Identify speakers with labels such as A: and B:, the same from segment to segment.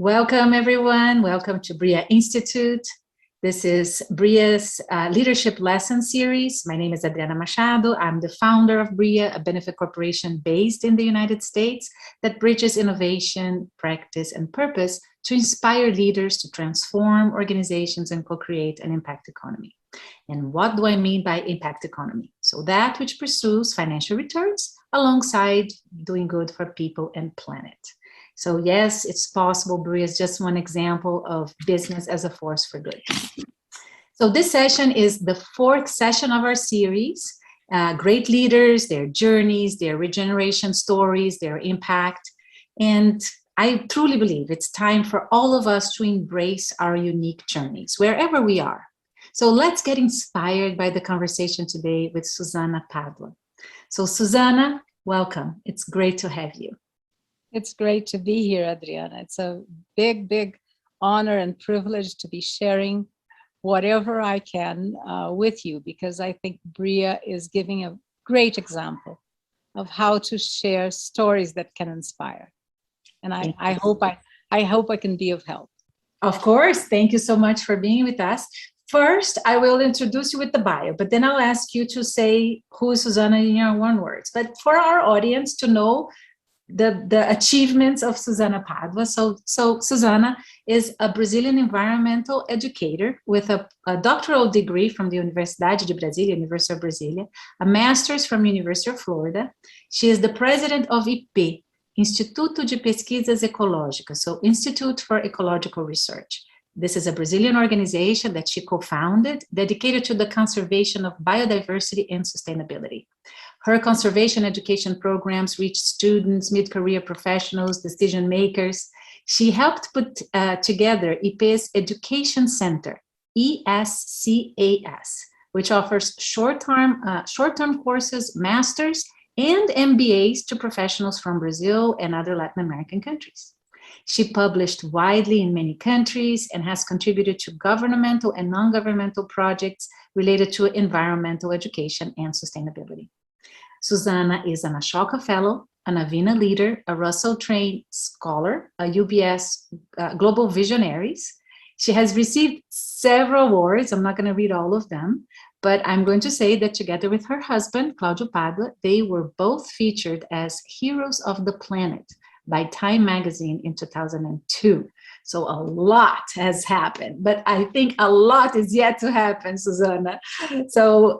A: Welcome, everyone. Welcome to Briyah Institute. This is Briyah's Leadership Lessons series. My name is Adriana Machado. I'm the founder of Briyah, a benefit corporation based in the United States that bridges innovation, practice, and purpose to inspire leaders to transform organizations and co-create an impact economy. And what do I mean by impact economy? So that which pursues financial returns alongside doing good for people and planet. So yes, it's possible. Briyah is just one example of business as a force for good. So this session is the fourth session of our series. Great leaders, their journeys, their regeneration stories, their impact. And I truly believe it's time for all of us to embrace our unique journeys, wherever we are. So let's get inspired by the conversation today with Suzana Padua. So Susana, welcome. It's great to have you.
B: It's great to be here, Adriana. It's a big, big honor and privilege to be sharing whatever I can with you, because I think Briyah is giving a great example of how to share stories that can inspire. And I hope I can be of help.
A: Of course. Thank you so much for being with us. First, I will introduce you with the bio, but then I'll ask you to say who is Susana in your own words. But for our audience to know the achievements of Suzana Padua. So Suzana is a Brazilian environmental educator with a doctoral degree from the University de Brasilia, University of Brasilia, a master's from University of Florida. She is the president of Epay, Instituto de Pesquisas Ecológicas, so Institute for Ecological Research. This is a Brazilian organization that she co-founded, dedicated to the conservation of biodiversity and sustainability. Her conservation education programs reach students, mid-career professionals, decision makers. She helped put together Epay's Education Center, ESCAS, which offers short-term courses, masters, and MBAs to professionals from Brazil and other Latin American countries. She published widely in many countries and has contributed to governmental and non-governmental projects related to environmental education and sustainability. Suzana is an Ashoka Fellow, an Avena Leader, a Russell Trained Scholar, a UBS Global Visionaries. She has received several awards. I'm not going to read all of them, but I'm going to say that together with her husband, Claudio Padwa, they were both featured as Heroes of the Planet by Time Magazine in 2002. So a lot has happened, but I think a lot is yet to happen, Suzana. So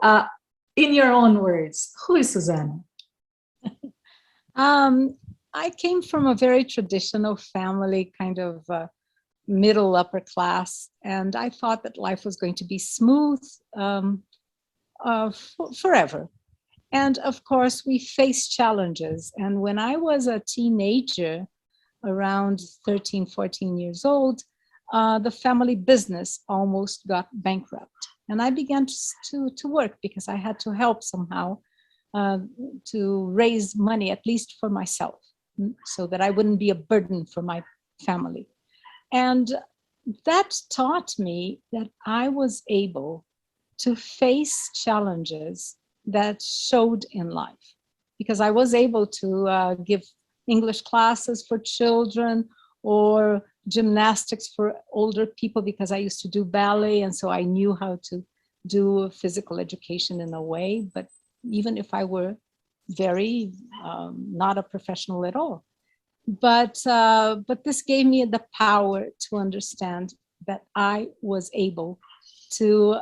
A: in your own words, who is Suzana?
B: I came from a very traditional family, kind of middle upper class, and I thought that life was going to be smooth forever. And of course, we face challenges. And when I was a teenager, around 13, 14 years old, the family business almost got bankrupt. And I began to work because I had to help somehow to raise money, at least for myself, so that I wouldn't be a burden for my family. And that taught me that I was able to face challenges that showed in life, because I was able to give English classes for children or gymnastics for older people, because I used to do ballet, and so I knew how to do physical education in a way, but even if I were very not a professional at all. But this gave me the power to understand that I was able to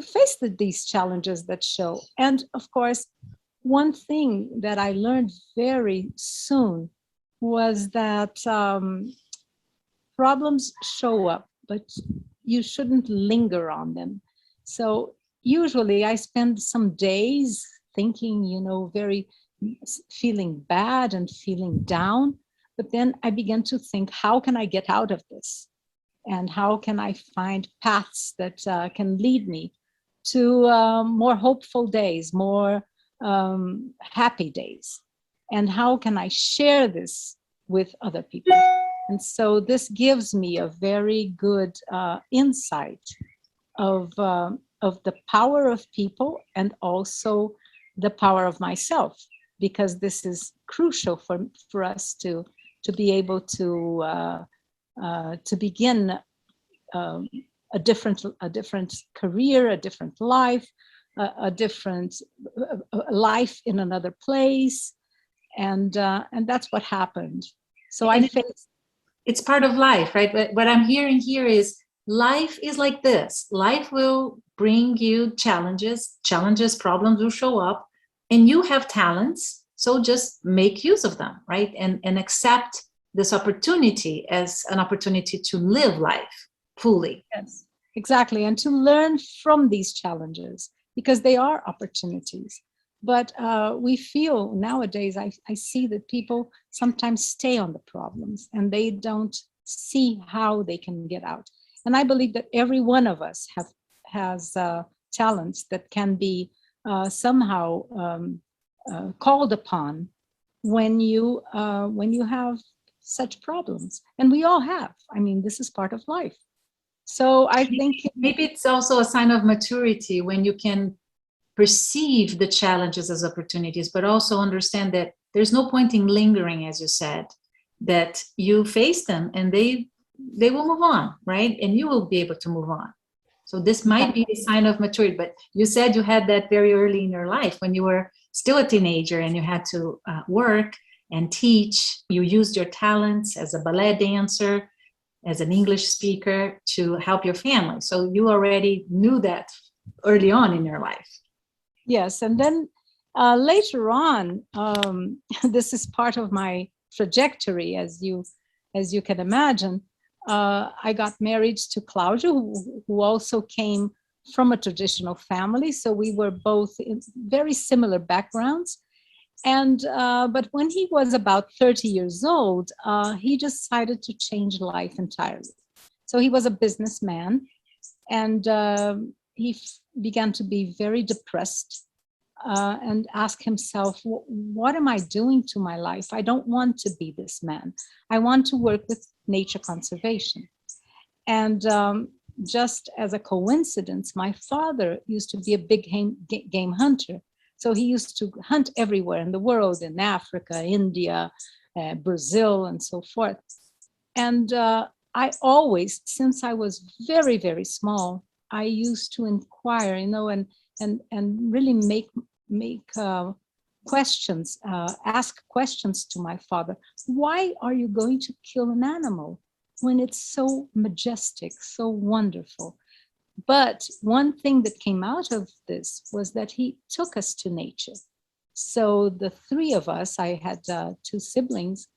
B: face these challenges that show. And of course, one thing that I learned very soon was that problems show up, but you shouldn't linger on them. So usually I spend some days thinking, very feeling bad and feeling down, but then I began to think, how can I get out of this? And how can I find paths that can lead me to more hopeful days, more happy days? And how can I share this with other people? And so this gives me a very good insight of the power of people and also the power of myself, because this is crucial for us to to be able to begin a different career, a different life, a different life in another place, and that's what happened. So I faced.
A: It's part of life, right? But what I'm hearing here is life is like this. Life will bring you challenges, problems will show up, and you have talents. So just make use of them, right? And accept this opportunity as an opportunity to live life fully.
B: Yes, exactly. And to learn from these challenges, because they are opportunities. But we feel nowadays, I see that people sometimes stay on the problems and they don't see how they can get out. And I believe that every one of us has talents that can be somehow called upon when you have such problems. And we all have. I mean, this is part of life. So I think
A: maybe it's also a sign of maturity when you can perceive the challenges as opportunities, but also understand that there's no point in lingering, as you said, that you face them and they will move on, right? And you will be able to move on. So this might be a sign of maturity, but you said you had that very early in your life when you were still a teenager and you had to work and teach. You used your talents as a ballet dancer, as an English speaker to help your family. So you already knew that early on in your life.
B: Yes, and then later on, this is part of my trajectory, as you can imagine. I got married to Claudio, who also came from a traditional family, so we were both in very similar backgrounds. And but when he was about 30 years old, he decided to change life entirely. So he was a businessman, and he began to be very depressed and ask himself, what am I doing to my life? I don't want to be this man. I want to work with nature conservation. And just as a coincidence, my father used to be a big game hunter. So he used to hunt everywhere in the world, in Africa, India, Brazil, and so forth. And I always, since I was very, very small, I used to inquire, and really make questions, ask questions to my father. Why are you going to kill an animal when it's so majestic, so wonderful? But one thing that came out of this was that he took us to nature. So the three of us, I had two siblings,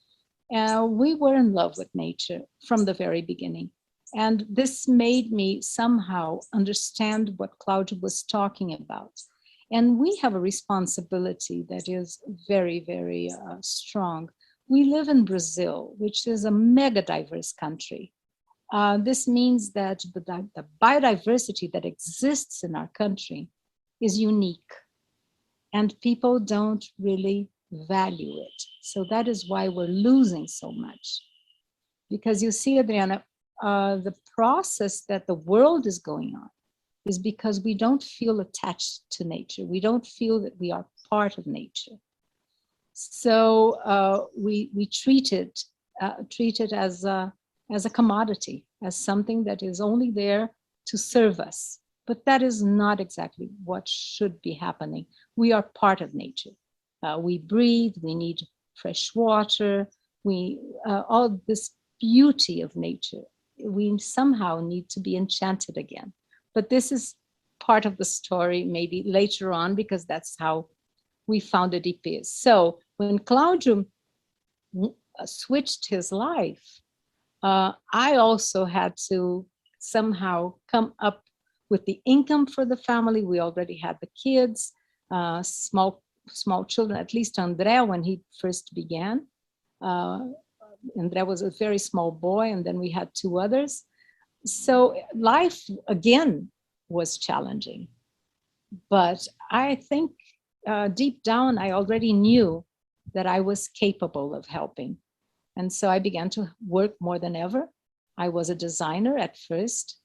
B: we were in love with nature from the very beginning. And this made me somehow understand what Claudia was talking about. And we have a responsibility that is very, very strong. We live in Brazil, which is a mega diverse country. This means that the biodiversity that exists in our country is unique, and people don't really value it. So that is why we're losing so much. Because you see, Adriana, the process that the world is going on is because we don't feel attached to nature. We don't feel that we are part of nature. So we treat it as a commodity, as something that is only there to serve us. But that is not exactly what should be happening. We are part of nature. We breathe, we need fresh water, all this beauty of nature. We somehow need to be enchanted again. But this is part of the story, maybe later on, because that's how we founded Epay. So when Claudio switched his life, I also had to somehow come up with the income for the family. We already had the kids, small children, at least André when he first began. André was a very small boy, and then we had two others. So life, again, was challenging. But I think deep down, I already knew that I was capable of helping. And so I began to work more than ever. I was a designer at first,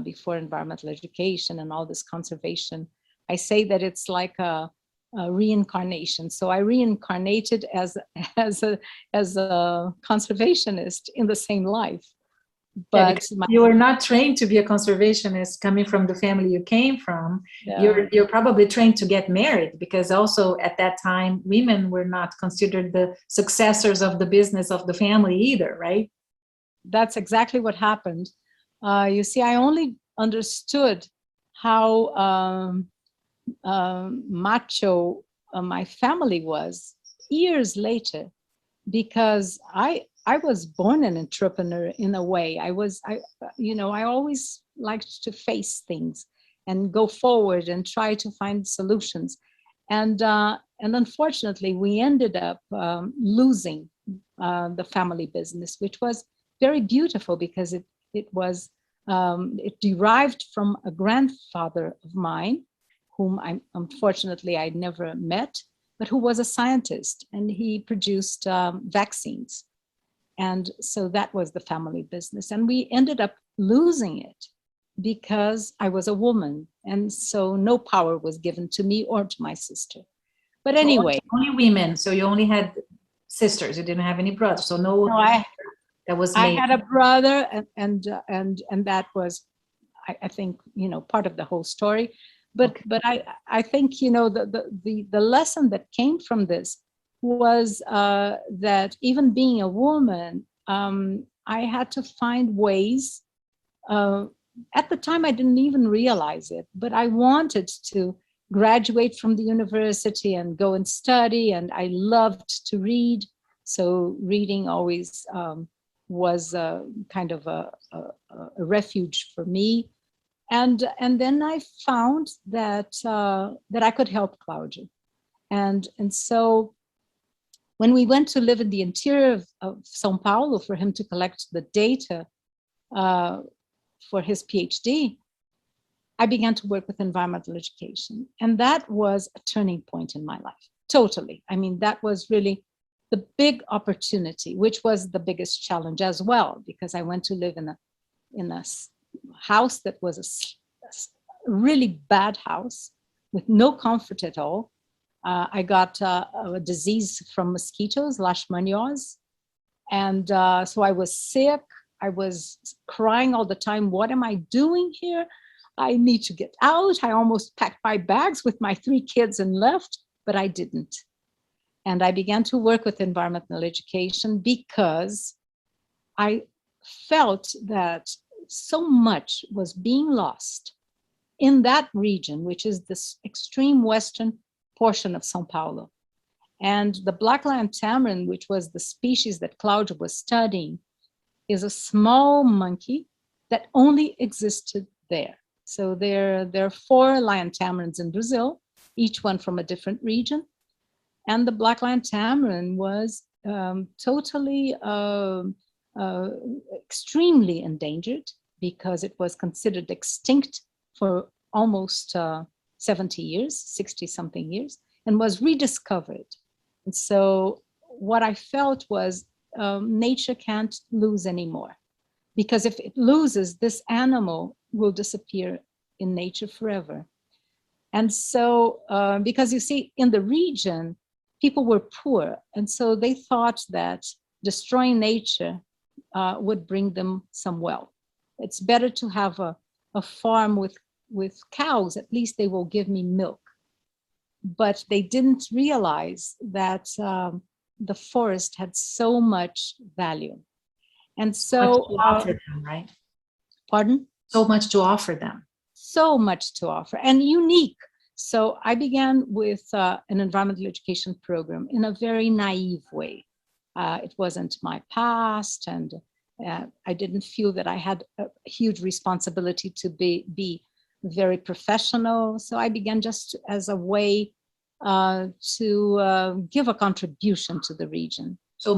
B: before environmental education and all this conservation. I say that it's like a reincarnation. So I reincarnated as a conservationist in the same life. But
A: you were not trained to be a conservationist coming from the family you came from.
B: Yeah.
A: You're probably trained to get married, because also at that time women were not considered the successors of the business of the family either, right?
B: That's exactly what happened. You see, I only understood how macho my family was years later, because I was born an entrepreneur in a way. I always liked to face things and go forward and try to find solutions. And unfortunately, we ended up losing the family business, which was very beautiful, because it derived from a grandfather of mine, whom unfortunately I never met, but who was a scientist, and he produced vaccines. And so that was the family business. And we ended up losing it because I was a woman. And so no power was given to me or to my sister. But anyway.
A: So only women. So you only had sisters. You didn't have any brothers. So no, that was made.
B: I had a brother, and that was, I think, part of the whole story. But
A: Okay.
B: But I think, the lesson that came from this was that even being a woman, I had to find ways. At the time, I didn't even realize it, but I wanted to graduate from the university and go and study, and I loved to read. So reading always was kind of a refuge for me. And then I found that I could help Claudio. And so when we went to live in the interior of São Paulo for him to collect the data for his PhD, I began to work with environmental education. And that was a turning point in my life, totally. I mean, that was really the big opportunity, which was the biggest challenge as well, because I went to live in a house that was a really bad house with no comfort at all. I got a disease from mosquitoes, leishmaniose. And so I was sick. I was crying all the time. What am I doing here? I need to get out. I almost packed my bags with my 3 kids and left, but I didn't. And I began to work with environmental education because I felt that so much was being lost in that region, which is this extreme western portion of São Paulo. And the black lion tamarin, which was the species that Claudio was studying, is a small monkey that only existed there. So there are 4 lion tamarins in Brazil, each one from a different region. And the black lion tamarin was totally extremely endangered, because it was considered extinct for almost 70 years, 60 something years, and was rediscovered. And so what I felt was nature can't lose anymore, because if it loses, this animal will disappear in nature forever. And so, because you see, in the region, people were poor, and so they thought that destroying nature would bring them some wealth. It's better to have a farm with cows, at least they will give me milk. But they didn't realize that the forest had so much value. And so,
A: offer them, right?
B: Pardon?
A: So much to offer them.
B: So much to offer, and unique. So I began with an environmental education program in a very naive way. It wasn't my past, and I didn't feel that I had a huge responsibility to be very professional. So I began just as a way to give a contribution to the region.
A: So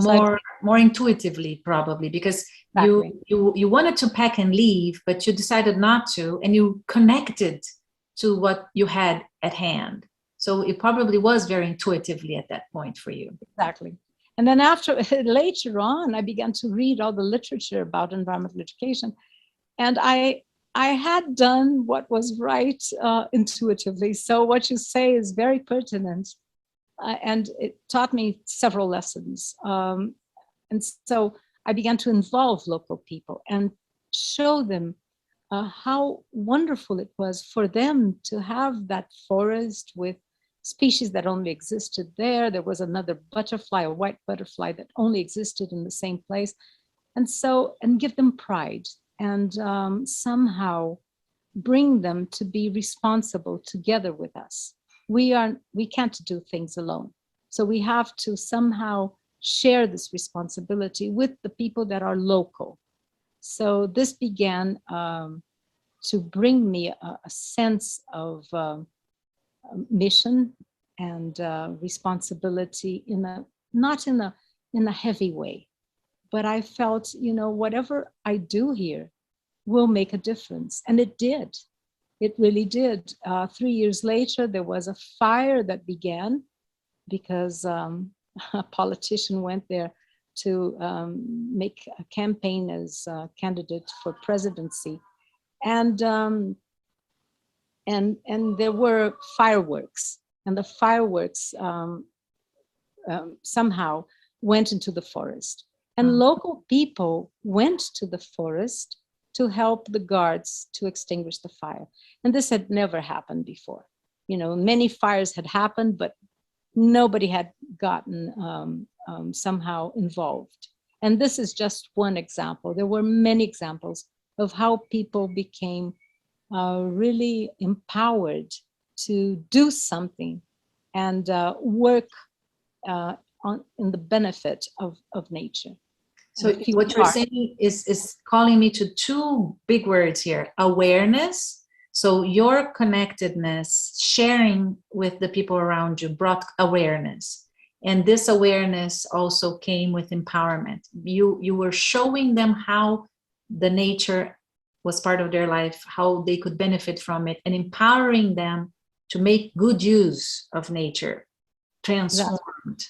A: more intuitively, probably, because
B: Exactly.
A: you wanted to pack and leave, but you decided not to, and you connected to what you had at hand. So it probably was very intuitively at that point for you.
B: Exactly. And then later on, I began to read all the literature about environmental education. And I I had done what was right intuitively. So what you say is very pertinent. And it taught me several lessons. And so I began to involve local people and show them how wonderful it was for them to have that forest with species that only existed there. There was another butterfly, a white butterfly that only existed in the same place. And so, and give them pride and somehow bring them to be responsible together with us. We can't do things alone. So we have to somehow share this responsibility with the people that are local. So this began to bring me a sense of mission and responsibility not in a heavy way, but I felt, whatever I do here will make a difference. And it did. It really did. 3 years later, there was a fire that began because a politician went there to make a campaign as a candidate for presidency. And there were fireworks, and the fireworks somehow went into the forest. And local people went to the forest to help the guards to extinguish the fire. And this had never happened before. Many fires had happened, but nobody had gotten somehow involved. And this is just one example. There were many examples of how people became really empowered to do something and work in the benefit of nature.
A: So what you're saying is calling me to two big words here: awareness. So your connectedness, sharing with the people around you, brought awareness. And this awareness also came with empowerment. You were showing them how the nature was part of their life, how they could benefit from it, and empowering them to make good use of nature, transformed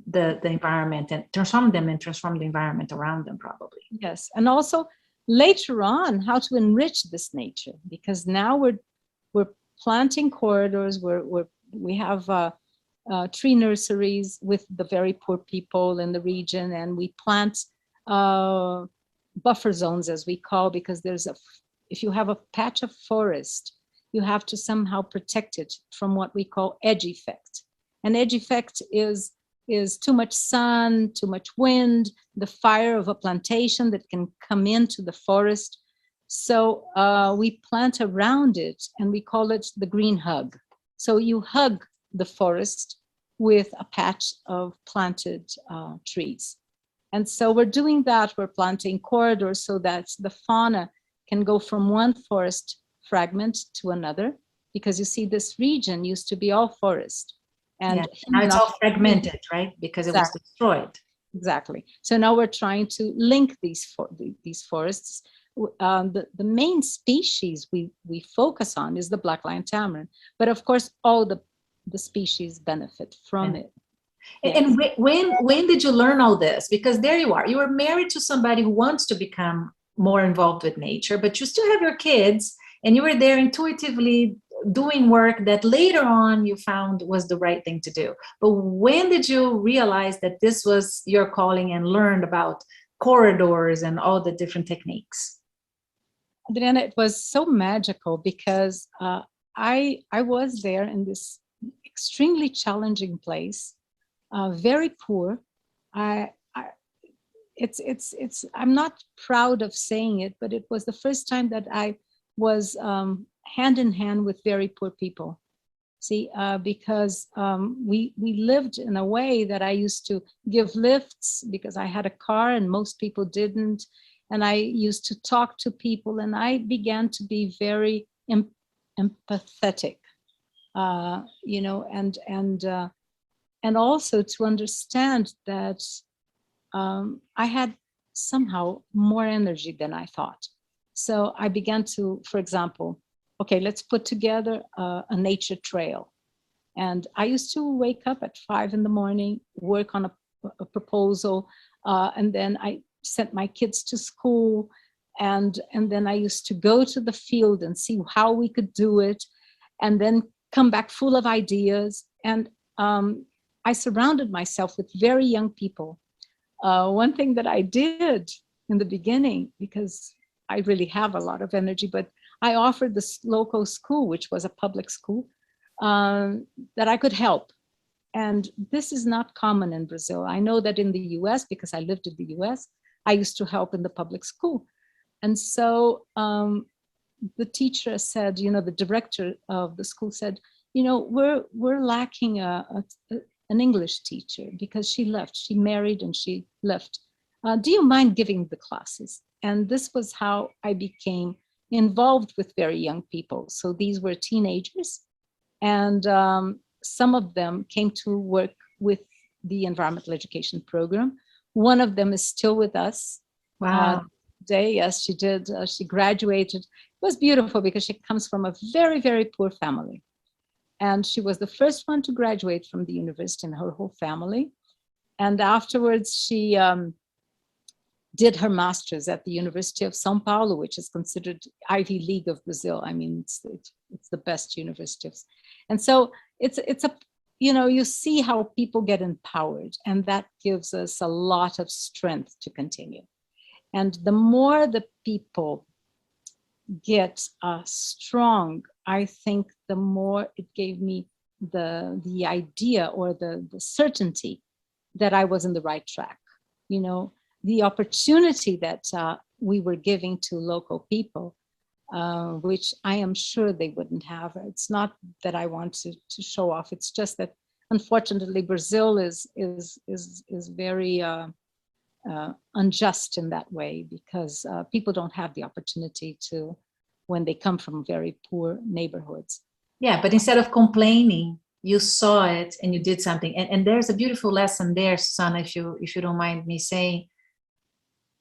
A: the environment, and transform the environment around them, probably.
B: Yes, and also later on, how to enrich this nature, because now we're planting corridors, we have tree nurseries with the very poor people in the region, and we plant buffer zones, as we call, because if you have a patch of forest, you have to somehow protect it from what we call edge effect. And edge effect is too much sun, too much wind, the fire of a plantation that can come into the forest. So we plant around it, and we call it the green hug. So you hug the forest with a patch of planted trees. And so we're doing that. We're planting corridors so that the fauna can go from one forest fragment to another, because you see, this region used to be all forest. And
A: now it's all fragmented, right? Because it was destroyed.
B: Exactly. So now we're trying to link these forests. The main species we focus on is the black lion tamarin, but of course all the species benefit from it.
A: Yes. And when did you learn all this? Because there you are. You were married to somebody who wants to become more involved with nature, but you still have your kids, and you were there intuitively doing work that later on you found was the right thing to do. But when did you realize that this was your calling and learned about corridors and all the different techniques?
B: Adriana, it was so magical because I was there in this extremely challenging place, very poor. I'm not proud of saying it, but it was the first time that I was hand in hand with very poor people. See, because we lived in a way that I used to give lifts because I had a car and most people didn't. And I used to talk to people, and I began to be very empathetic, and also to understand that I had somehow more energy than I thought. So I began to, for example, okay, let's put together a nature trail. And I used to wake up at 5 a.m, work on a proposal, and then I sent my kids to school. And then I used to go to the field and see how we could do it, and then come back full of ideas. And I surrounded myself with very young people. One thing that I did in the beginning, because I really have a lot of energy, but I offered this local school, which was a public school, that I could help. And this is not common in Brazil. I know that in the US, because I lived in the US, I used to help in the public school. And so the teacher said, the director of the school said, we're lacking an English teacher, because she left. She married and she left. Do you mind giving the classes? And this was how I became involved with very young people. So these were teenagers, and some of them came to work with the environmental education program. One of them is still with us.
A: Wow.
B: Today, yes, she did. She graduated. It was beautiful because she comes from a very, very poor family. And she was the first one to graduate from the university in her whole family. And afterwards, she did her master's at the University of São Paulo, which is considered Ivy League of Brazil. I mean, it's the best university. And so it's a, you see how people get empowered, and that gives us a lot of strength to continue. And the more the people get strong, I think the more it gave me the idea, or the certainty that I was in the right track. The opportunity that we were giving to local people, which I am sure they wouldn't have. It's not that I want to show off. It's just that, unfortunately, Brazil is very unjust in that way, because people don't have the opportunity to, when they come from very poor neighborhoods.
A: Yeah, but instead of complaining, you saw it and you did something. And there's a beautiful lesson there, Susana, if you don't mind me saying.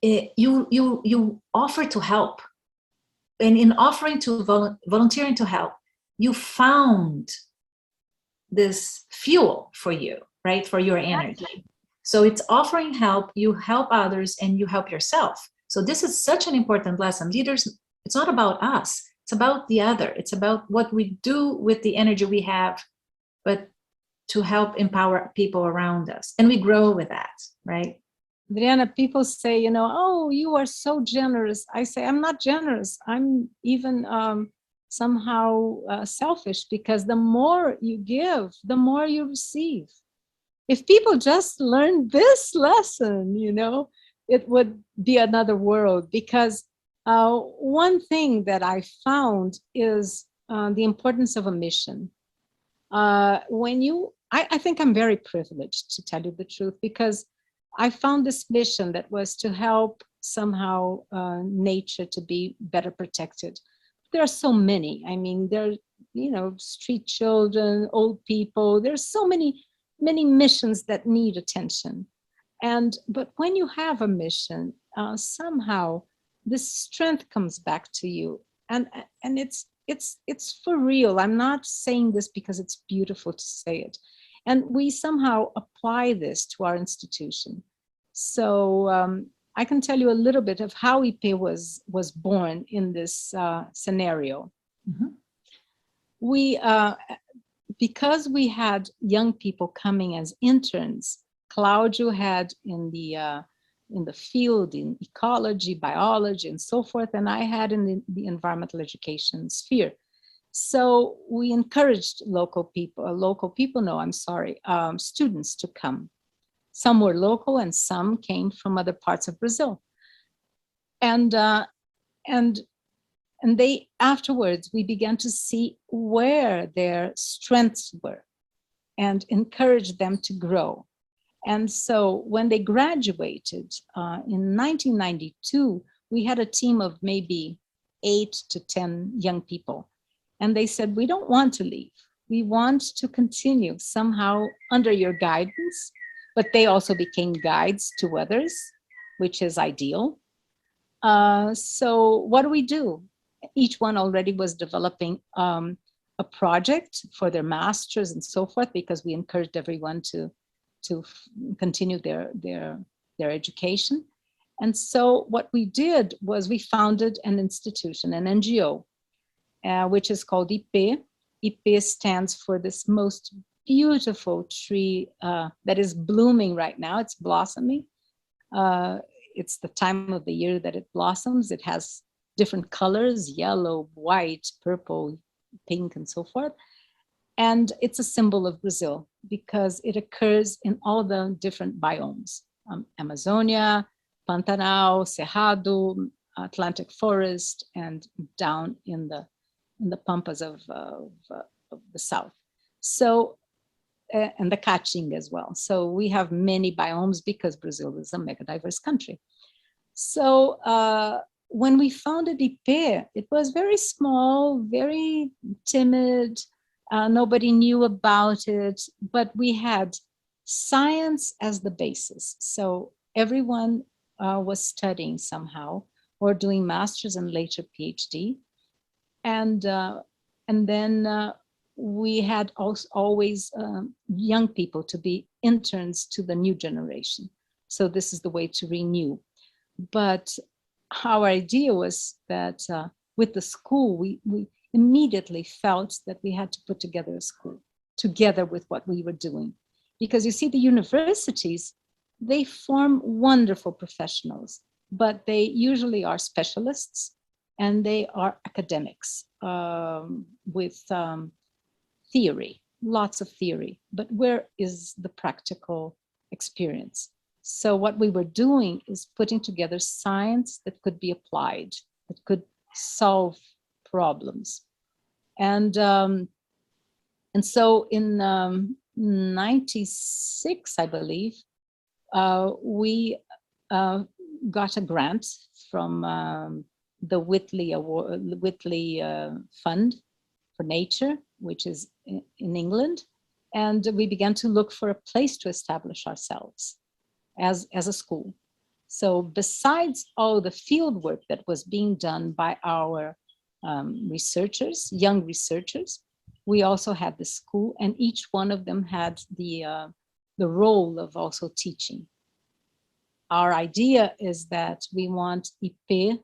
A: You offer to help, and in offering to volunteering to help, you found this fuel for you, right, for your energy. So it's offering help, you help others, and you help yourself. So this is such an important lesson. Leaders, it's not about us, it's about the other. It's about what we do with the energy we have, but to help empower people around us, and we grow with that, right?
B: Adriana, people say, oh, you are so generous. I say, I'm not generous. I'm even somehow selfish, because the more you give, the more you receive. If people just learned this lesson, it would be another world. Because one thing that I found is the importance of a mission. I think I'm very privileged, to tell you the truth, because I found this mission that was to help somehow nature to be better protected. There are so many. I mean, there are, street children, old people. There's so many missions that need attention. But when you have a mission, somehow this strength comes back to you, and it's for real. I'm not saying this because it's beautiful to say it. And we somehow apply this to our institution. So I can tell you a little bit of how Epay was born in this scenario. Mm-hmm. We, because we had young people coming as interns, Claudio had in the field in ecology, biology, and so forth, and I had in the environmental education sphere. So we encouraged students to come. Some were local and some came from other parts of Brazil. And they, afterwards, we began to see where their strengths were and encourage them to grow. And so when they graduated in 1992, we had a team of maybe 8 to 10 young people. And they said, we don't want to leave. We want to continue somehow under your guidance, but they also became guides to others, which is ideal. So what do? Each one already was developing a project for their masters and so forth, because we encouraged everyone to continue their education. And so what we did was we founded an institution, an NGO, which is called Epay. Epay stands for this most beautiful tree that is blooming right now. It's blossoming. It's the time of the year that it blossoms. It has different colors, yellow, white, purple, pink, and so forth. And it's a symbol of Brazil because it occurs in all the different biomes. Amazonia, Pantanal, Cerrado, Atlantic forest, and down in the pampas of the south. So, and the Caatinga as well. So we have many biomes because Brazil is a mega diverse country. So when we founded Epay, it was very small, very timid. Nobody knew about it, but we had science as the basis. So everyone was studying somehow or doing master's and later PhD. And then we had also always young people to be interns to the new generation. So this is the way to renew. But our idea was that with the school, we immediately felt that we had to put together a school together with what we were doing. Because you see, the universities, they form wonderful professionals, but they usually are specialists and they are academics with theory, lots of theory. But where is the practical experience? So what we were doing is putting together science that could be applied, that could solve problems. And so in 96, I believe, we got a grant from the Whitley Fund for Nature, which is in England. And we began to look for a place to establish ourselves as a school. So besides all the field work that was being done by our researchers, young researchers, we also had the school, and each one of them had the role of also teaching. Our idea is that we want Epay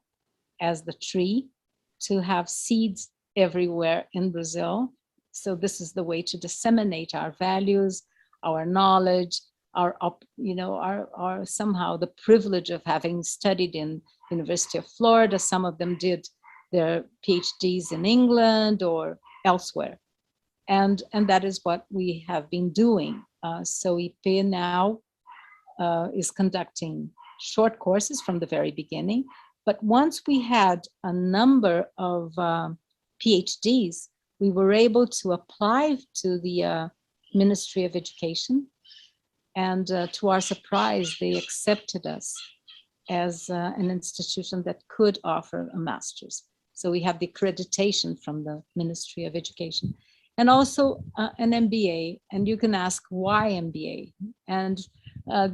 B: as the tree to have seeds everywhere in Brazil. So this is the way to disseminate our values, our knowledge, our somehow the privilege of having studied in University of Florida. Some of them did their PhDs in England or elsewhere. And that is what we have been doing. So Epay now is conducting short courses from the very beginning. But once we had a number of PhDs, we were able to apply to the Ministry of Education. And to our surprise, they accepted us as an institution that could offer a master's. So we have the accreditation from the Ministry of Education. And also an MBA, and you can ask why MBA. And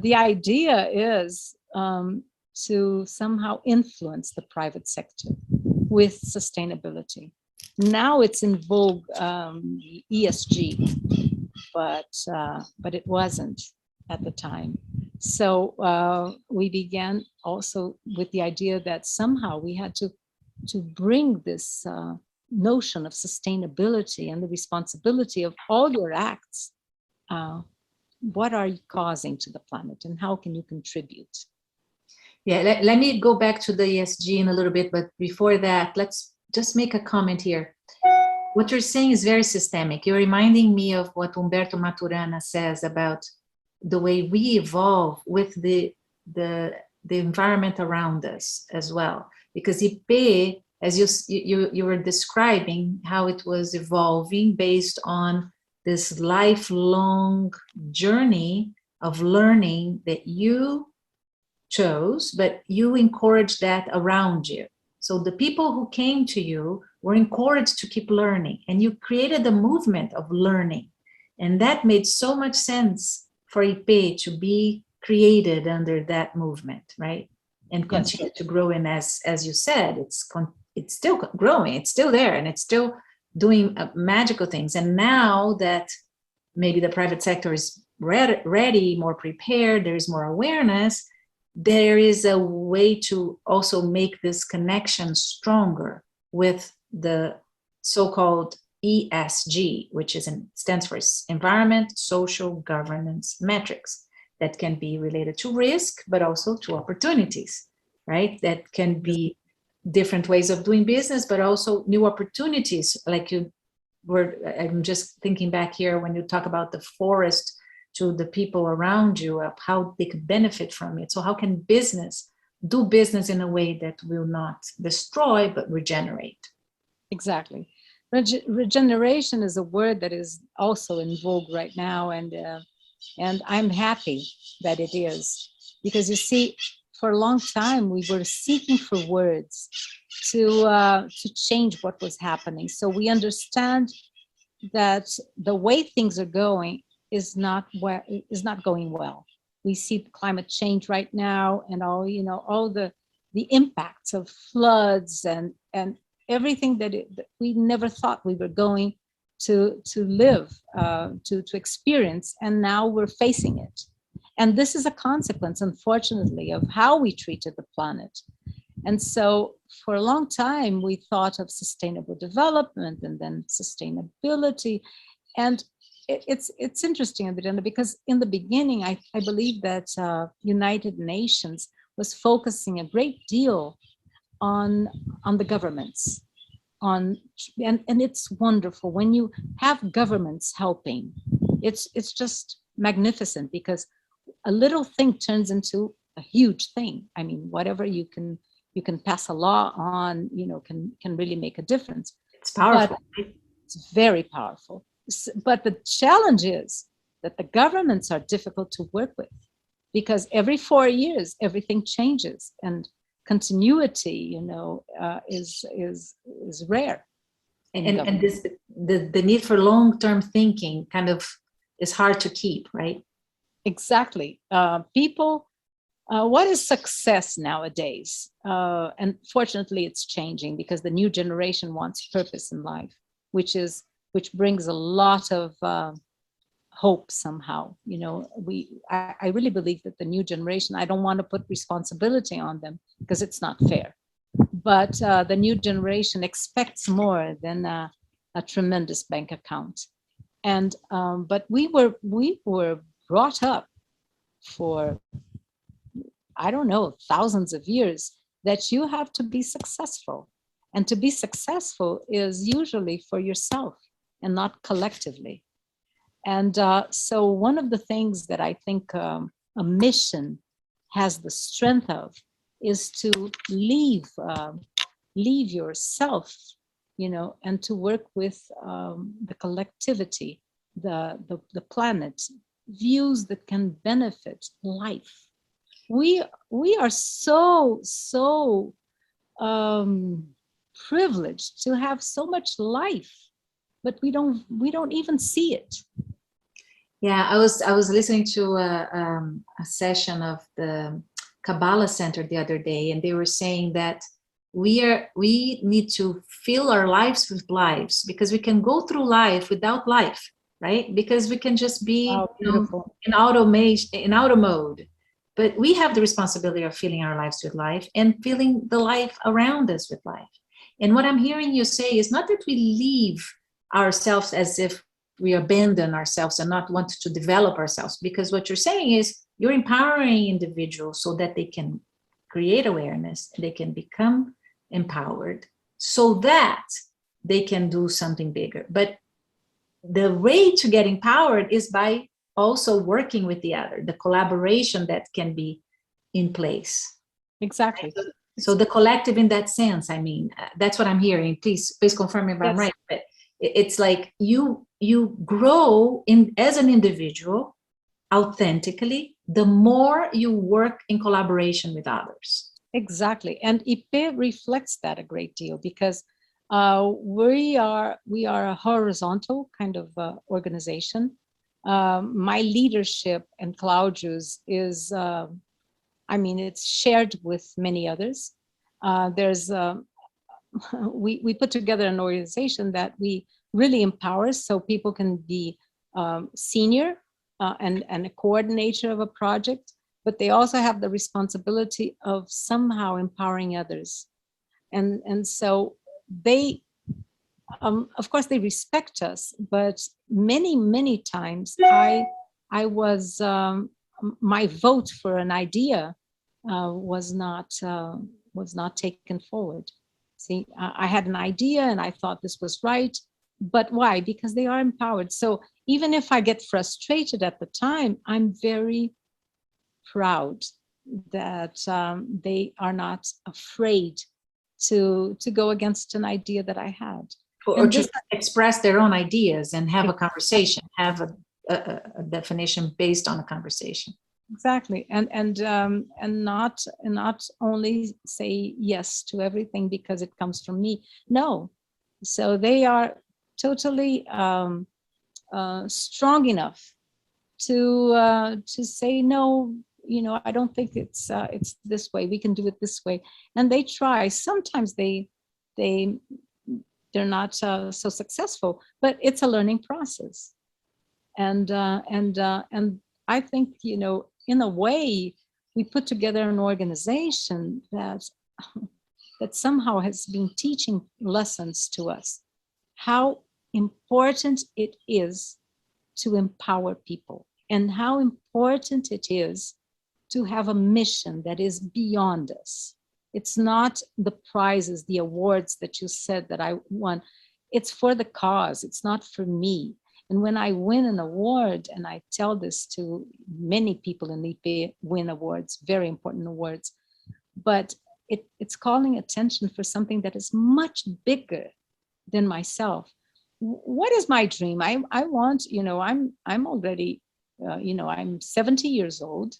B: the idea is to somehow influence the private sector with sustainability. Now it's in vogue, ESG, but it wasn't at the time. So we began also with the idea that somehow we had to bring this notion of sustainability and the responsibility of all your acts. What are you causing to the planet and how can you contribute?
A: Yeah, let me go back to the ESG in a little bit, but before that, let's just make a comment here. What you're saying is very systemic. You're reminding me of what Humberto Maturana says about the way we evolve with the environment around us as well. Because Epay, as you were describing how it was evolving based on this lifelong journey of learning that you chose, but you encouraged that around you. So the people who came to you were encouraged to keep learning, and you created a movement of learning. And that made so much sense for Epay to be created under that movement, right? And continue to grow. And as you said, it's still growing, it's still there, and it's still doing magical things. And now that maybe the private sector is ready, more prepared, there's more awareness, there is a way to also make this connection stronger with the so-called ESG, which stands for environment, social, governance metrics, that can be related to risk, but also to opportunities, right? That can be different ways of doing business, but also new opportunities. Like I'm just thinking back here when you talk about the forest, to the people around you, of how they could benefit from it. So how can business do business in a way that will not destroy, but regenerate?
B: Exactly. Regeneration is a word that is also in vogue right now, and I'm happy that it is, because you see, for a long time we were seeking for words to change what was happening. So we understand that the way things are going is not going well. We see climate change right now, and all the impacts of floods and everything that we never thought we were going to live, to experience, and now we're facing it. And this is a consequence, unfortunately, of how we treated the planet. And so for a long time, we thought of sustainable development and then sustainability. And it's interesting, Adriana, because in the beginning, I believe that United Nations was focusing a great deal on the governments, and it's wonderful when you have governments helping. It's just magnificent, because a little thing turns into a huge thing. I mean, whatever you can pass a law on, can really make a difference.
A: It's powerful.
B: But it's very powerful. But the challenge is that the governments are difficult to work with, because every 4 years everything changes, and continuity, is rare.
A: And this the need for long-term thinking kind of is hard to keep, right?
B: Exactly. People, what is success nowadays? And fortunately, it's changing, because the new generation wants purpose in life, which brings a lot of hope somehow. I really believe that the new generation, I don't want to put responsibility on them, because it's not fair. But the new generation expects more than a tremendous bank account. And but we were brought up for, I don't know, thousands of years, that you have to be successful. And to be successful is usually for yourself and not collectively. And so one of the things that I think a mission has the strength of is to leave yourself, and to work with the collectivity, the planet, views that can benefit life. We are so privileged to have so much life, but we don't even see it.
A: Yeah, I was listening to a session of the Kabbalah Center the other day, and they were saying that we need to fill our lives with lives, because we can go through life without life, right? Because we can just be in auto mode. But we have the responsibility of filling our lives with life and filling the life around us with life. And what I'm hearing you say is not that we leave ourselves as if we abandon ourselves and not want to develop ourselves, because what you're saying is you're empowering individuals so that they can create awareness, they can become empowered, so that they can do something bigger. But the way to get empowered is by also working with the other, the collaboration that can be in place.
B: Exactly.
A: So the collective in that sense, I mean, that's what I'm hearing. Please confirm if I'm right. But it's like you grow as an individual authentically, the more you work in collaboration with others.
B: Exactly. And Epay reflects that a great deal, because we are a horizontal kind of organization. My leadership and Claudio's is, it's shared with many others. We put together an organization that we really empower, so people can be senior and a coordinator of a project, but they also have the responsibility of somehow empowering others. And so they, of course, they respect us, but many times I was, my vote for an idea was not taken forward. See, I had an idea and I thought this was right, but why? Because they are empowered. So even if I get frustrated at the time, I'm very proud that they are not afraid to go against an idea that I had.
A: Or to express their own ideas and have a conversation, have a definition based on a conversation.
B: Exactly, and not only say yes to everything because it comes from me. No, so they are totally strong enough to say no. You know, I don't think it's this way. We can do it this way, and they try. Sometimes they're not so successful, but it's a learning process, and I think, you know, in a way, we put together an organization that somehow has been teaching lessons to us, how important it is to empower people, and how important it is to have a mission that is beyond us. It's not the prizes, the awards that you said that I won. It's for the cause. It's not for me. And when I win an award, and I tell this to many people in Epay, win awards, very important awards, but it's calling attention for something that is much bigger than myself. What is my dream? I want, you know, I'm already, you know, I'm 70 years old,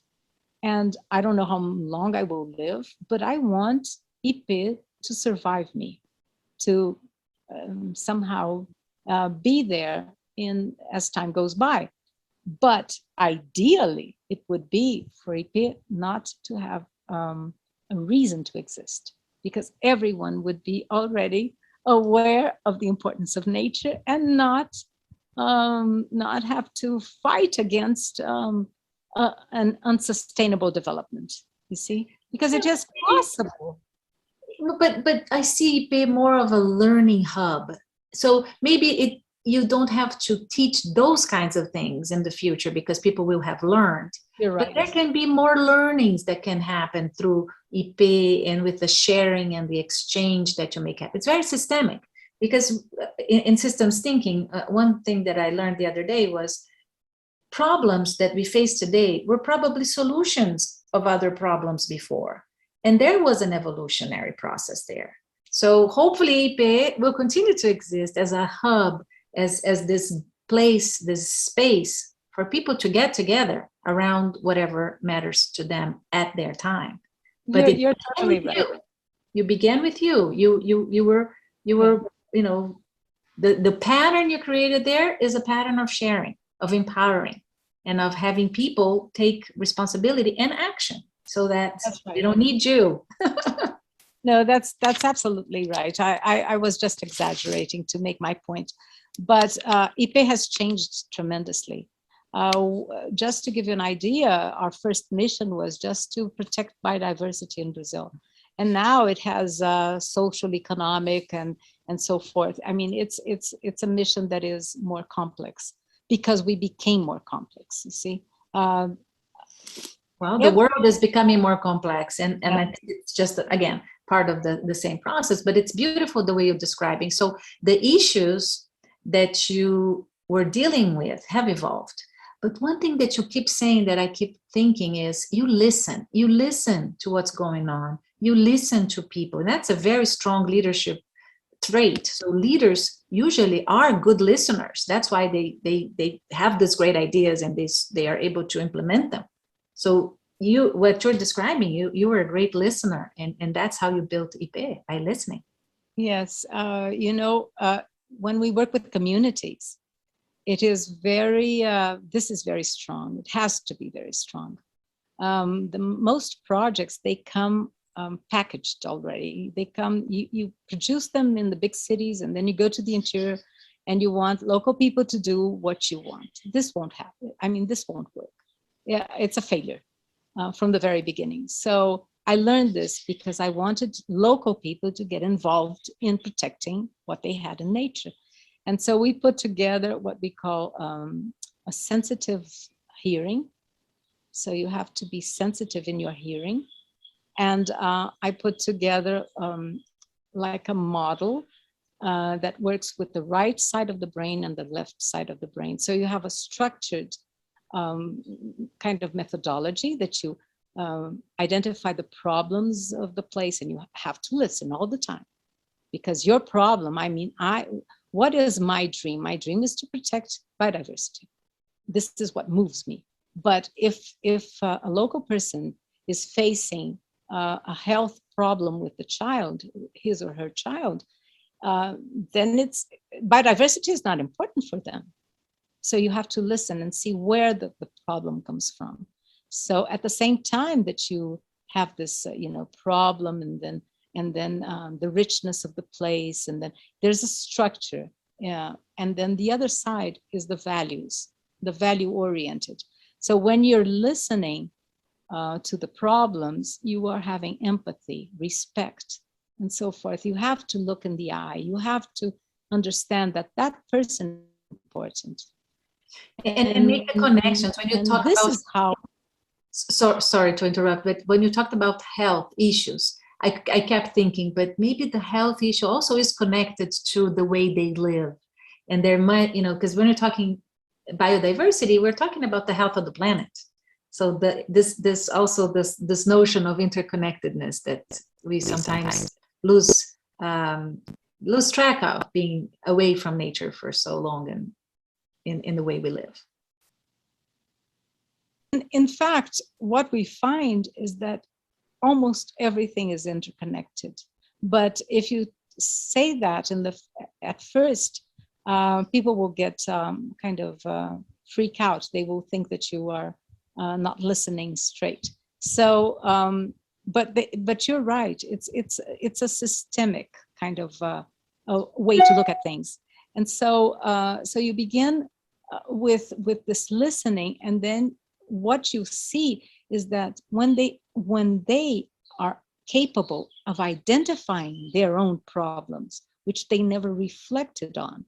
B: and I don't know how long I will live, but I want Epay to survive me, to somehow be there as time goes by. But ideally, it would be for Epay not to have a reason to exist, because everyone would be already aware of the importance of nature and not have to fight against an unsustainable development. You see, because it is possible.
A: But I see Epay more of a learning hub. So maybe you don't have to teach those kinds of things in the future because people will have learned.
B: You're right.
A: But there can be more learnings that can happen through Epay and with the sharing and the exchange that you make happen. It's very systemic, because in systems thinking, one thing that I learned the other day was problems that we face today were probably solutions of other problems before. And there was an evolutionary process there. So hopefully Epay will continue to exist as a hub, as this place, this space for people to get together around whatever matters to them at their time. But
B: you're totally right.
A: You began with you. You were, you know, the pattern you created there is a pattern of sharing, of empowering, and of having people take responsibility and action, so that they don't need you.
B: No, that's absolutely right. I was just exaggerating to make my point. But Epay has changed tremendously. Just to give you an idea, our first mission was just to protect biodiversity in Brazil. And now it has social, economic, and so forth. I mean, it's a mission that is more complex because we became more complex, you see.
A: Well, the world is becoming more complex, and I think it's just, again, part of the same process, but it's beautiful the way you're describing. So the issues that you were dealing with have evolved. But one thing that you keep saying that I keep thinking is you listen to what's going on. You listen to people. And that's a very strong leadership trait. So leaders usually are good listeners. That's why they have these great ideas and they are able to implement them. So what you're describing, you were a great listener, and that's how you built Epay, by listening.
B: Yes, when we work with communities, it is this is very strong. It has to be very strong. The most projects, they come packaged already. They come, you produce them in the big cities, and then you go to the interior and you want local people to do what you want. This won't happen. I mean, this won't work. Yeah, it's a failure. from the very beginning. So I learned this because I wanted local people to get involved in protecting what they had in nature. And so we put together what we call a sensitive hearing. So you have to be sensitive in your hearing. And I put together like a model that works with the right side of the brain and the left side of the brain. So you have a structured kind of methodology that you identify the problems of the place, and you have to listen all the time. Because your problem, what is my dream? My dream is to protect biodiversity. This is what moves me. But if a local person is facing a health problem with the child, his or her child, then biodiversity is not important for them. So you have to listen and see where the problem comes from. So at the same time that you have this, problem, and then the richness of the place, and then there's a structure, and then the other side is the values, the value-oriented. So when you're listening to the problems, you are having empathy, respect, and so forth. You have to look in the eye. You have to understand that person is important.
A: And make the connections when you talk
B: this
A: about.
B: Is how.
A: Sorry to interrupt, but when you talked about health issues, I kept thinking, but maybe the health issue also is connected to the way they live. And there might, because when you're talking biodiversity, we're talking about the health of the planet. So this notion of interconnectedness that we sometimes lose track of, being away from nature for so long and in the way we live.
B: In fact, what we find is that almost everything is interconnected. But if you say that at first, people will get kind of freak out. They will think that you are not listening straight. So, but you're right. It's a systemic kind of a way to look at things. And so you begin with this listening, and then what you see is that when they are capable of identifying their own problems, which they never reflected on,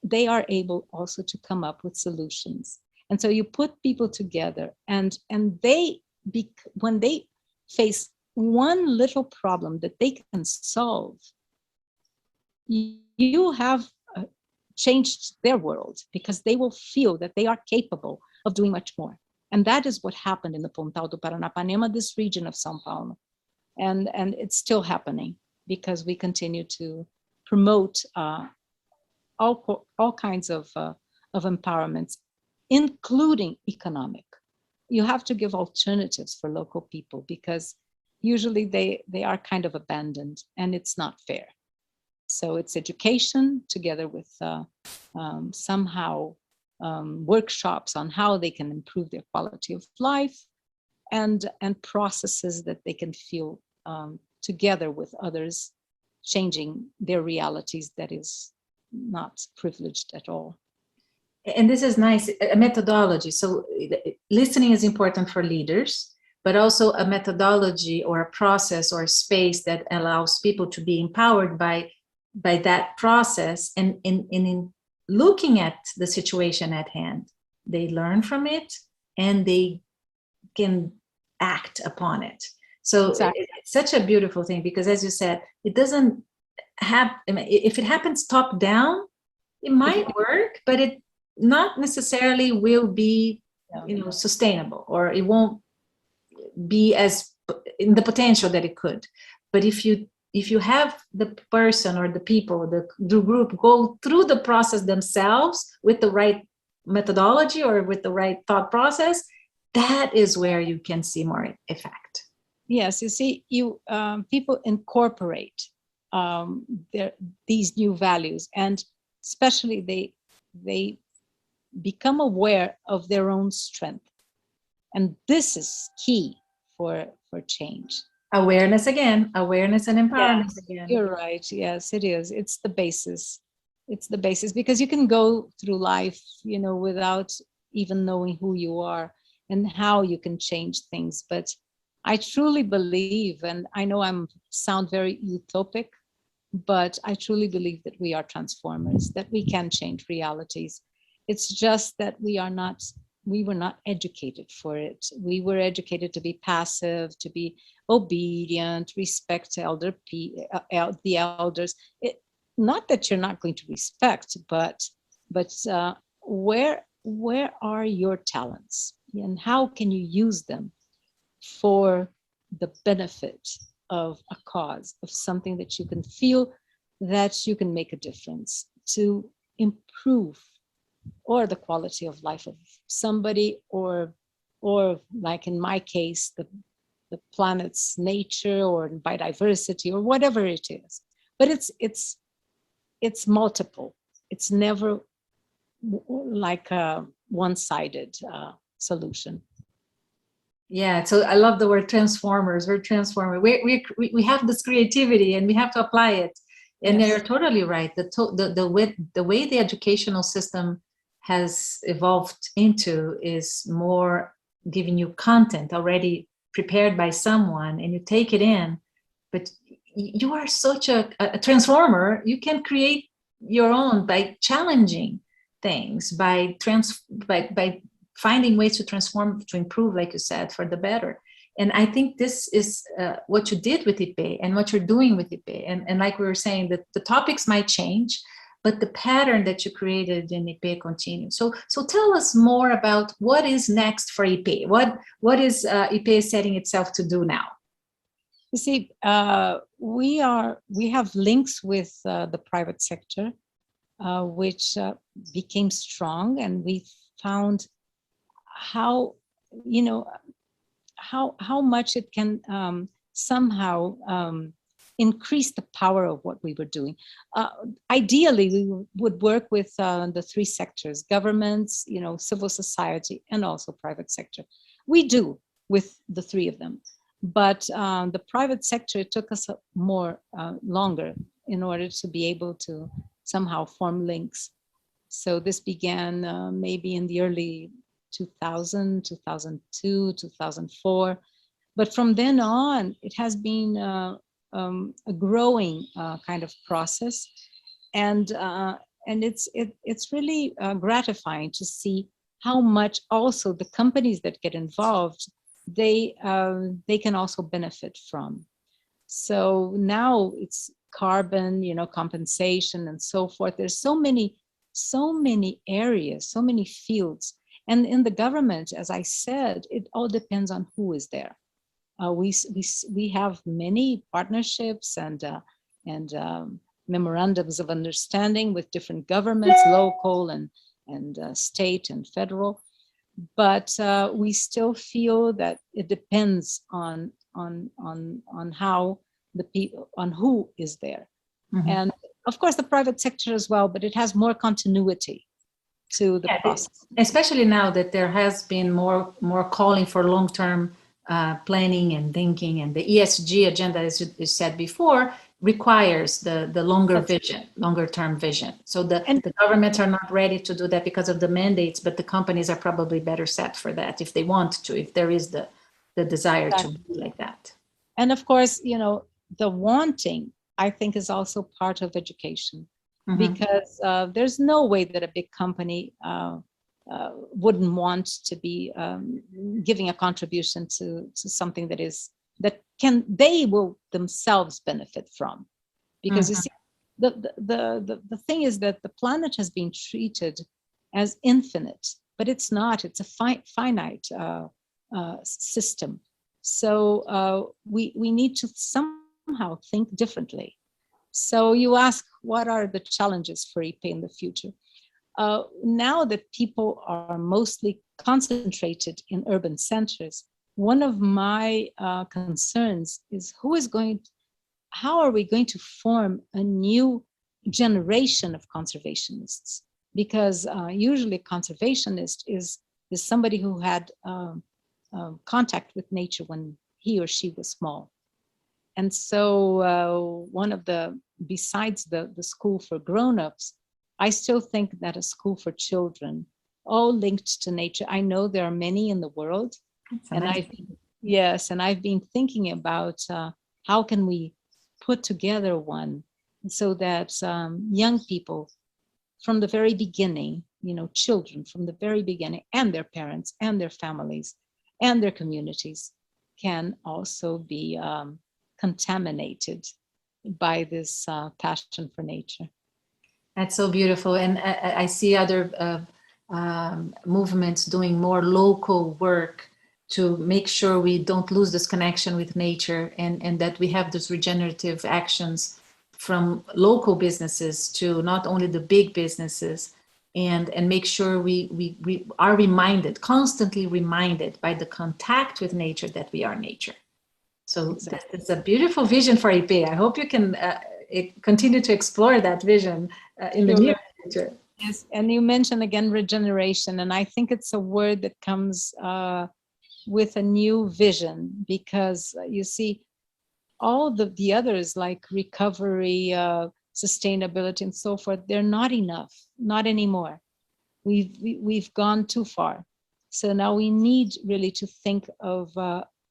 B: they are able also to come up with solutions. And so you put people together, and when they face one little problem that they can solve, you have changed their world, because they will feel that they are capable of doing much more. And that is what happened in the Pontal do Paranapanema, this region of São Paulo. And it's still happening, because we continue to promote all kinds of empowerments, including economic. You have to give alternatives for local people, because usually they are kind of abandoned, and it's not fair. So it's education together with somehow workshops on how they can improve their quality of life, and processes that they can feel together with others, changing their realities that is not privileged at all.
A: And this is nice, a methodology. So listening is important for leaders, but also a methodology or a process or a space that allows people to be empowered by that process, and in looking at the situation at hand, they learn from it and they can act upon it. So exactly. It's such a beautiful thing, because as you said, it doesn't have, if it happens top down, it might work, but it not necessarily will be, sustainable, or it won't be as in the potential that it could. But if you have the person or the people, the group go through the process themselves with the right methodology or with the right thought process, that is where you can see more effect.
B: Yes, you see, people incorporate these new values, and especially they become aware of their own strength, and this is key for change.
A: Awareness again, awareness and empowerment again.
B: You're right. Yes, it is. It's the basis. It's the basis, because you can go through life, without even knowing who you are. and how you can change things. But I truly believe, and I know I sound very utopic, but I truly believe that we are transformers, that we can change realities. It's just that we were not educated for it. We were educated to be passive, to be obedient, respect the elders. Not that you're not going to respect, but where are your talents, and how can you use them for the benefit of a cause, of something that you can feel that you can make a difference to improve or the quality of life of somebody, or like in my case, the planet's nature or biodiversity or whatever it is. But it's multiple. It's never like a one-sided solution.
A: Yeah, so I love the word transformers. We're transformers. We have this creativity and we have to apply it. And
B: Yes.
A: you're totally right. The way the educational system has evolved into is more giving you content already prepared by someone, and you take it in. But you are such a transformer. You can create your own by challenging things, by finding ways to transform, to improve, like you said, for the better. And I think this is what you did with Epay and what you're doing with Epay. And like we were saying, that the topics might change, but the pattern that you created in Epay continues. So tell us more about what is next for Epay. What is Epay setting itself to do now?
B: You see, we have links with the private sector, which became strong, and we found how much it can somehow increase the power of what we were doing. Ideally, we would work with the three sectors: governments, civil society, and also private sector. We do with the three of them, but the private sector, it took us longer in order to be able to somehow form links. So this began maybe in the early 2000, 2002, 2004. But from then on, it has been a growing kind of process. And it's really gratifying to see how much also the companies that get involved, they can also benefit from. So now it's carbon, compensation and so forth. There's so many areas, so many fields. And in the government, as I said, it all depends on who is there. We have many partnerships and memorandums of understanding with different governments, local and state and federal. But we still feel that it depends on how the people, on who is there. Mm-hmm. And of course the private sector as well, but it has more continuity to the process.
A: Especially now that there has been more calling for long-term planning and thinking, and the ESG agenda, as you said before, requires the longer term vision. So the governments are not ready to do that because of the mandates, but the companies are probably better set for that if they want to, if there is the desire to be like that.
B: And of course, the wanting, I think, is also part of education. Mm-hmm. Because there's no way that a big company wouldn't want to be giving a contribution to something that they will themselves benefit from. Because mm-hmm. You see, the thing is that the planet has been treated as infinite, but it's not. It's a finite system. So we need to somehow think differently. So you ask, what are the challenges for Epay in the future? Now that people are mostly concentrated in urban centers, one of my concerns is how are we going to form a new generation of conservationists? Because usually a conservationist is somebody who had contact with nature when he or she was small. And so besides the school for grown-ups, I still think that a school for children all linked to nature. I know there are many in the world.
A: That's
B: And
A: amazing.
B: I've been thinking about how can we put together one so that young people from the very beginning, children from the very beginning, and their parents and their families and their communities can also be contaminated by this passion for nature.
A: That's so beautiful. And I see other movements doing more local work to make sure we don't lose this connection with nature, and that we have those regenerative actions from local businesses to not only the big businesses, and make sure we are reminded, constantly reminded by the contact with nature that we are nature. So
B: Exactly.
A: that's a beautiful vision for Epay. I hope you can continue to explore that vision in the near future.
B: Yes, and you mentioned again regeneration, and I think it's a word that comes with a new vision, because you see all the others like recovery, sustainability, and so forth, they're not enough, not anymore. We've gone too far. So now we need really to think of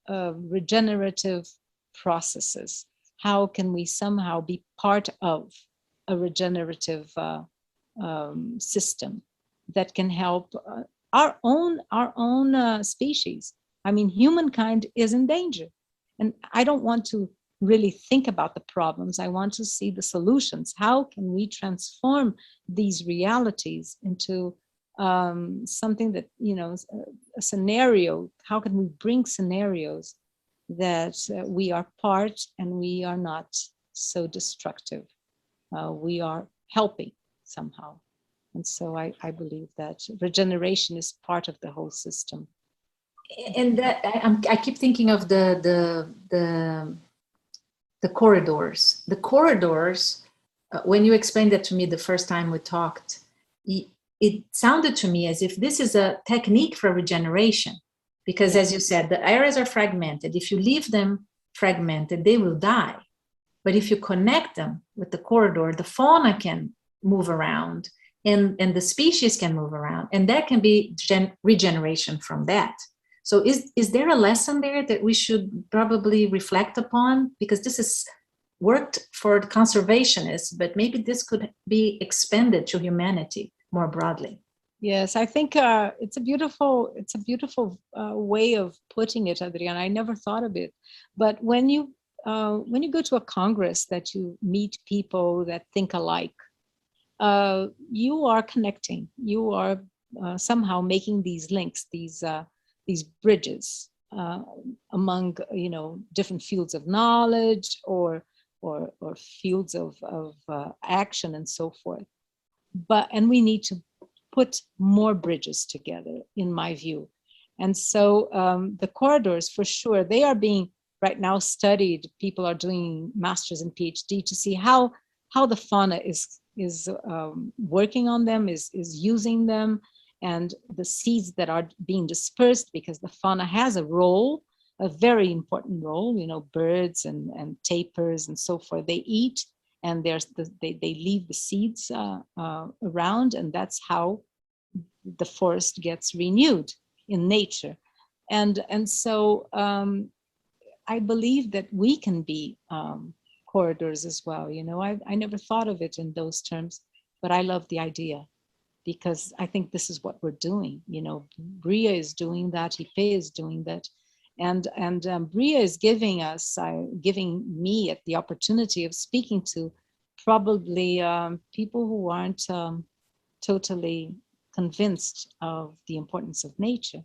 B: regenerative processes. How can we somehow be part of a regenerative system that can help our own species? I mean, humankind is in danger, and I don't want to really think about the problems. I want to see the solutions. How can we transform these realities into something that, a scenario? How can we bring scenarios that we are part and we are not so destructive? We are helping somehow. And so I believe that regeneration is part of the whole system.
A: And that I keep thinking of the corridors. The corridors, when you explained that to me the first time we talked, it sounded to me as if this is a technique for regeneration. Because as you said, the areas are fragmented. If you leave them fragmented, they will die. But if you connect them with the corridor, the fauna can move around, and the species can move around. And there can be regeneration from that. So is there a lesson there that we should probably reflect upon? Because this is worked for the conservationists, but maybe this could be expanded to humanity more broadly.
B: Yes, I think it's a beautiful way of putting it, Adriana. I never thought of it, but when you go to a congress that you meet people that think alike, you are connecting. You are somehow making these links, these bridges among different fields of knowledge or fields of action and so forth. And we need to put more bridges together, in my view. And so the corridors, for sure, they are being right now studied. People are doing masters and PhD to see how the fauna is working on them, is using them, and the seeds that are being dispersed, because the fauna has a role, a very important role. Birds and tapirs and so forth, they eat, and they leave the seeds around, and that's how the forest gets renewed in nature. And so I believe that we can be corridors as well. I never thought of it in those terms, but I love the idea, because I think this is what we're doing. Briyah is doing that, Epay is doing that, and Briyah is giving me at the opportunity of speaking to probably people who aren't totally convinced of the importance of nature.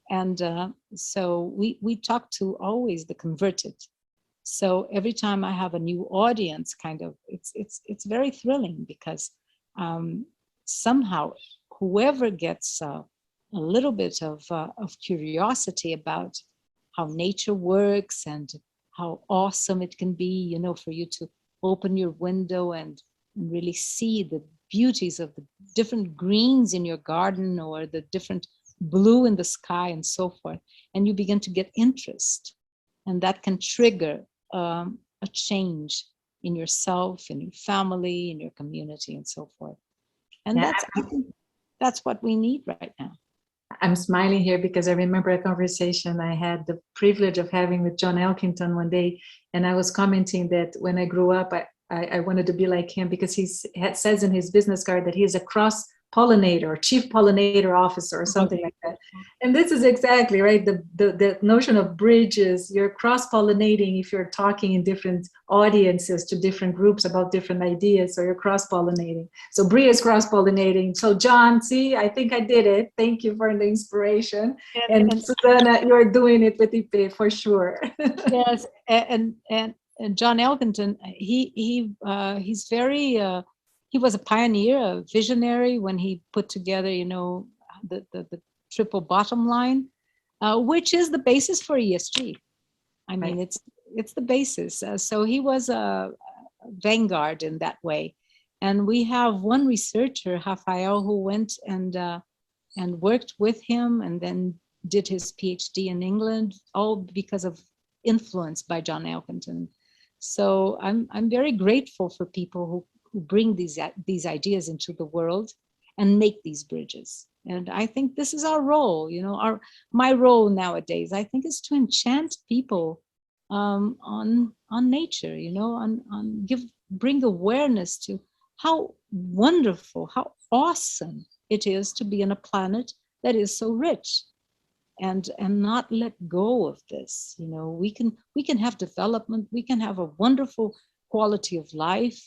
B: And so we talk to always the converted. So every time I have a new audience, it's very thrilling, because somehow whoever gets a little bit of curiosity about how nature works and how awesome it can be, for you to open your window and really see the beauties of the different greens in your garden, or the different blue in the sky and so forth, and you begin to get interest, and that can trigger a change in yourself, in your family, in your community, and so forth. And
A: Yeah.
B: I think that's what we need right now.
A: I'm smiling here because I remember a conversation I had the privilege of having with John Elkington one day, and I was commenting that when I grew up, I wanted to be like him because he says in his business card that he is a cross-pollinator or chief pollinator officer or something like that. And this is exactly right. The notion of bridges, you're cross-pollinating if you're talking in different audiences to different groups about different ideas, so you're cross-pollinating. So Briyah is cross-pollinating. So John, see, I think I did it. Thank you for the inspiration. And Susana, you're doing it with Epay for sure.
B: Yes, and John Elkington, he's very, he was a pioneer, a visionary when he put together, the triple bottom line, which is the basis for ESG. I mean,
A: Right.
B: it's the basis. So he was a vanguard in that way. And we have one researcher, Rafael, who went and worked with him and then did his PhD in England, all because of influence by John Elkington. So I'm very grateful for people who bring these ideas into the world and make these bridges. And I think this is our role, my role nowadays, I think, is to enchant people on nature, bring awareness to how wonderful, how awesome it is to be on a planet that is so rich. And not let go of this. We can have development, we can have a wonderful quality of life,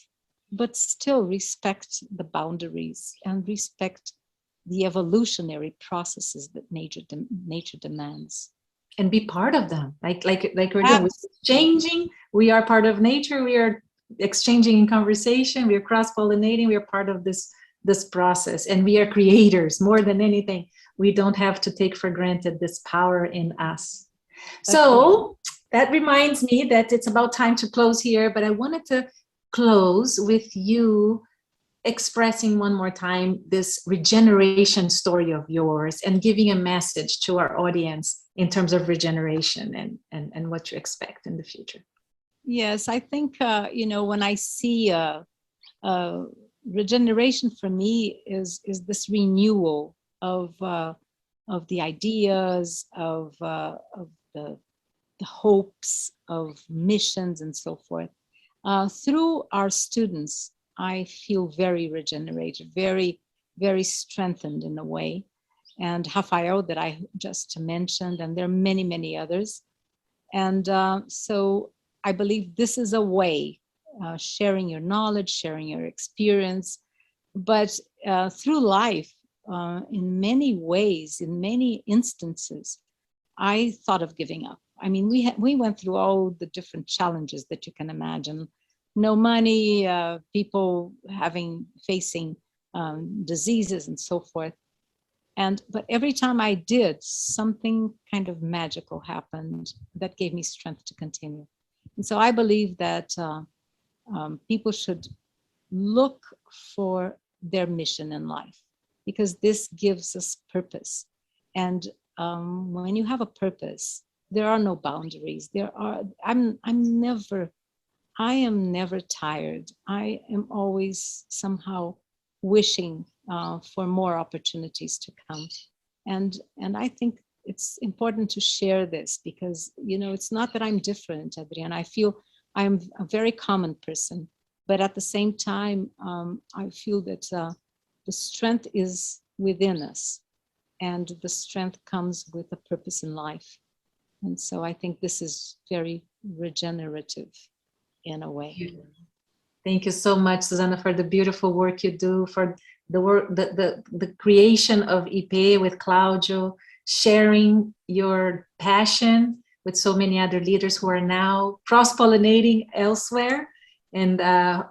B: but still respect the boundaries and respect the evolutionary processes that nature demands.
A: And be part of them, like we're doing. We're exchanging. We are part of nature. We are exchanging in conversation. We are cross-pollinating. We are part of this process, and we are creators more than anything. We don't have to take for granted this power in us. So that reminds me that it's about time to close here, but I wanted to close with you expressing one more time this regeneration story of yours and giving a message to our audience in terms of regeneration and what you expect in the future.
B: Yes, I think, when I see regeneration for me is this renewal of the ideas, of the hopes, of missions, and so forth. Through our students, I feel very regenerated, very, very strengthened in a way. And Rafael, that I just mentioned, and there are many, many others. And so I believe this is a way, sharing your knowledge, sharing your experience, but through life, in many ways, in many instances, I thought of giving up. I mean, we went through all the different challenges that you can imagine. No money, people facing diseases and so forth. But every time I did, something kind of magical happened that gave me strength to continue. And so I believe that people should look for their mission in life, because this gives us purpose. And when you have a purpose, there are no boundaries. I am never tired. I am always somehow wishing for more opportunities to come. And I think it's important to share this because, it's not that I'm different, Adriana. I feel I'm a very common person, but at the same time, I feel that the strength is within us, and the strength comes with a purpose in life. And so I think this is very regenerative in a way.
A: Thank you so much, Susana, for the beautiful work you do, for the work, the creation of Epay with Claudio, sharing your passion with so many other leaders who are now cross-pollinating elsewhere, and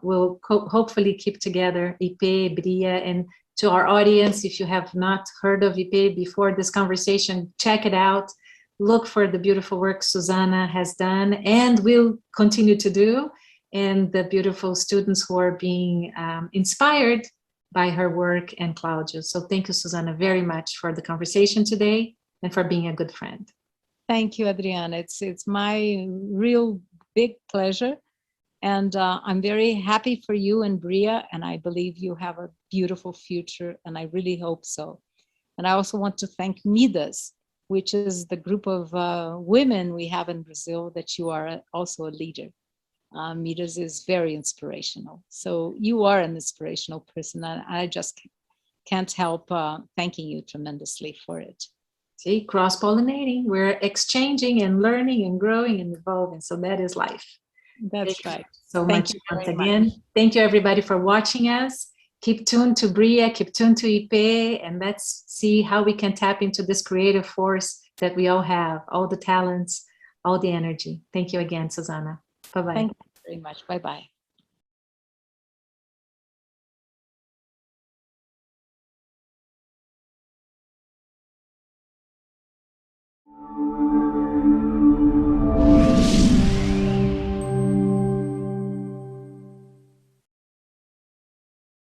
A: we'll hopefully keep together Epay, Briyah. And to our audience, if you have not heard of Epay before this conversation, check it out. Look for the beautiful work Susana has done and will continue to do, and the beautiful students who are being inspired by her work and Claudio. So thank you, Susana, very much for the conversation today and for being a good friend.
B: Thank you, Adriana. It's my real big pleasure. And I'm very happy for you and Briyah, and I believe you have a beautiful future, and I really hope so. And I also want to thank Midas, which is the group of women we have in Brazil that you are also a leader. Midas is very inspirational. So you are an inspirational person, and I just can't help thanking you tremendously for it.
A: See, cross-pollinating, we're exchanging and learning and growing and evolving. So that is life.
B: That's right.
A: So
B: Thank
A: much
B: you
A: once
B: very
A: again.
B: much.
A: Thank you everybody for watching us. Keep tuned to Briyah, keep tuned to Epay, and let's see how we can tap into this creative force that we all have, all the talents, all the energy. Thank you again, Susana. Bye-bye.
B: Thank you very much. Bye-bye.